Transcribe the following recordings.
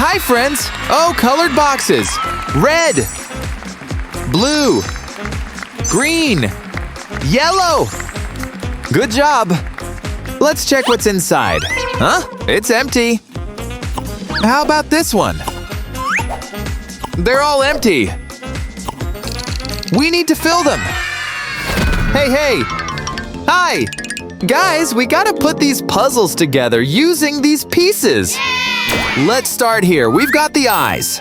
Hi, friends! Oh, colored boxes! Red! Blue! Green! Yellow! Good job! Let's check what's inside. Huh? It's empty. How about this one? They're all empty. We need to fill them. Hey, hey! Hi! Guys, we gotta put these puzzles together using these pieces. Let's start here. We've got the eyes.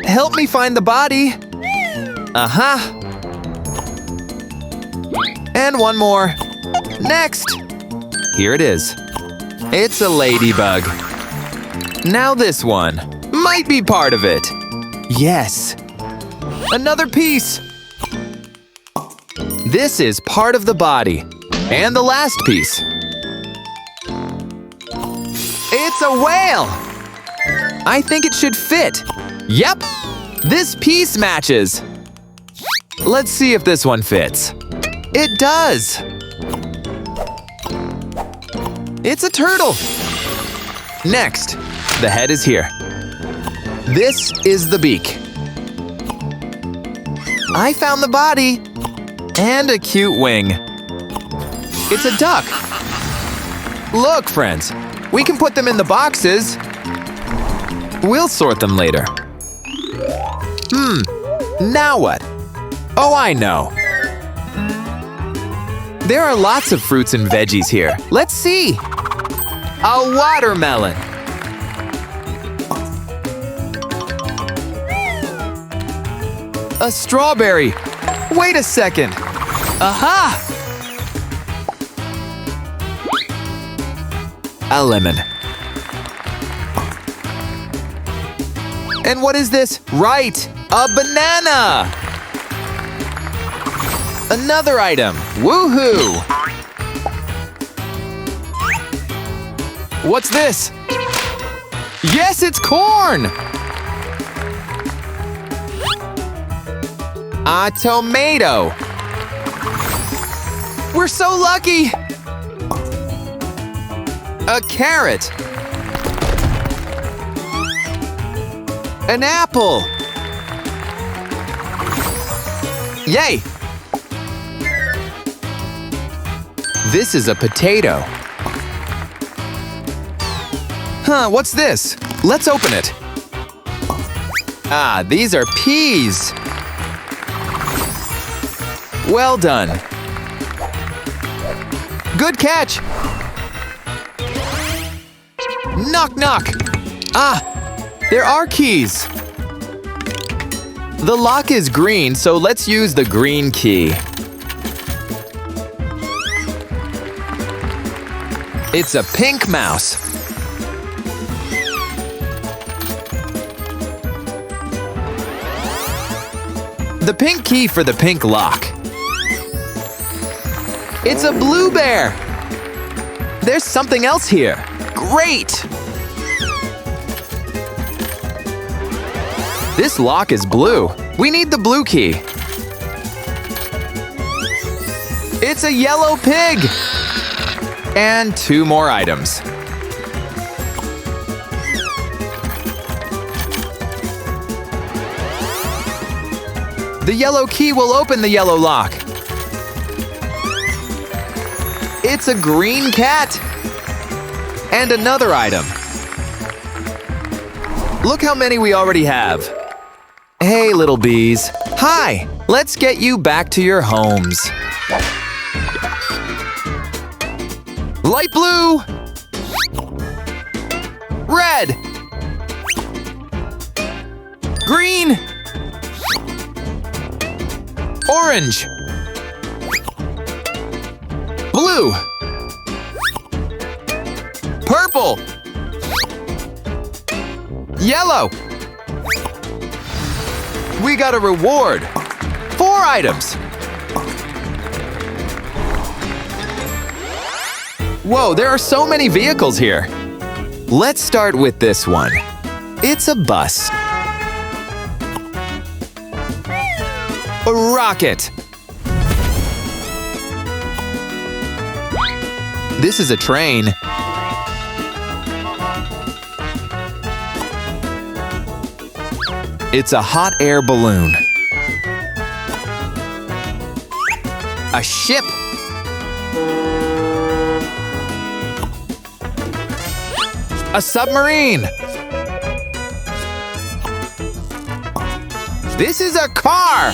Help me find the body. Uh-huh. And one more. Next. Here it is. It's a ladybug. Now this one. Might be part of it. Yes. Another piece. This is part of the body. And the last piece. It's a whale! I think it should fit. Yep! This piece matches. Let's see if this one fits. It does! It's a turtle! Next, the head is here. This is the beak. I found the body! And a cute wing. It's a duck. Look, friends. We can put them in the boxes. We'll sort them later. Now what? Oh, I know. There are lots of fruits and veggies here. Let's see. A watermelon. A strawberry. Wait a second. Aha! A lemon. And what is this? Right! A banana! Another item. Woohoo! What's this? Yes, it's corn! A tomato. We're so lucky! A carrot. An apple. Yay! This is a potato. Huh, what's this? Let's open it. Ah, these are peas. Well done. Good catch. Knock, knock. Ah, there are keys. The lock is green, so let's use the green key. It's a pink mouse. The pink key for the pink lock. It's a blue bear. There's something else here. Great! This lock is blue. We need the blue key. It's a yellow pig! And 2 more items. The yellow key will open the yellow lock. It's a green cat! And another item. Look how many we already have. Hey, little bees. Hi! Let's get you back to your homes. Light blue! Red! Green! Orange! Blue! Purple! Yellow! We got a reward! 4 items! Whoa, there are so many vehicles here! Let's start with this one. It's a bus. A rocket! This is a train. It's a hot air balloon. A ship. A submarine. This is a car.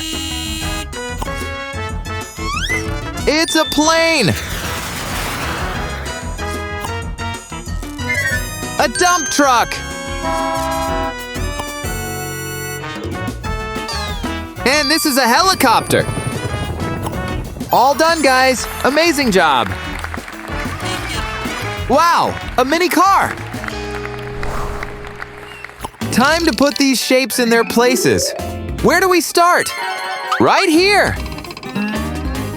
It's a plane. A dump truck. And this is a helicopter. All done, guys. Amazing job. Wow, a mini car. Time to put these shapes in their places. Where do we start? Right here.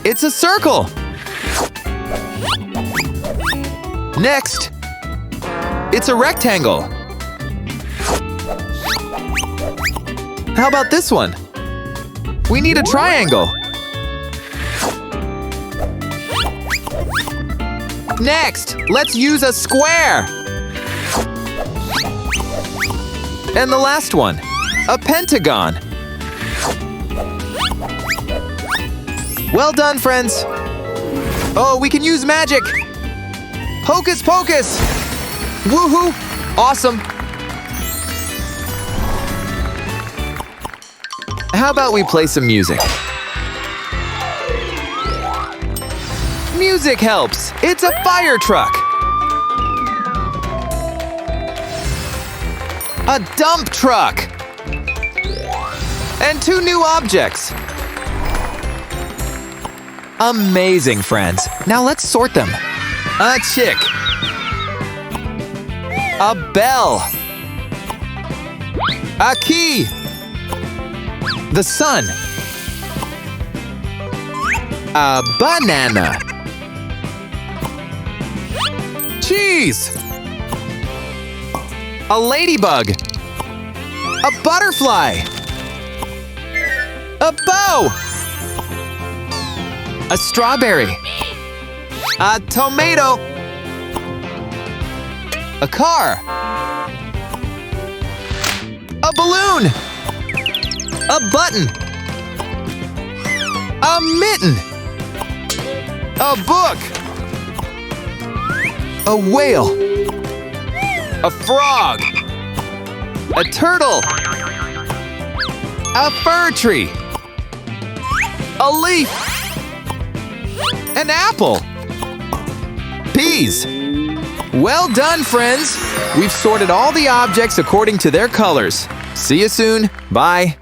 It's a circle. Next, it's a rectangle. How about this one? We need a triangle. Next, let's use a square. And the last one, a pentagon. Well done, friends. Oh, we can use magic. Hocus pocus. Woohoo! Awesome. How about we play some music? Music helps. It's a fire truck. A dump truck. And 2 new objects. Amazing, friends. Now let's sort them. A chick. A bell. A key. The sun. A banana. Cheese. A ladybug. A butterfly. A bow. A strawberry. A tomato. A car. A balloon. A button. A mitten. A book. A whale. A frog. A turtle. A fir tree. A leaf. An apple. Peas. Well done, friends! We've sorted all the objects according to their colors. See you soon. Bye.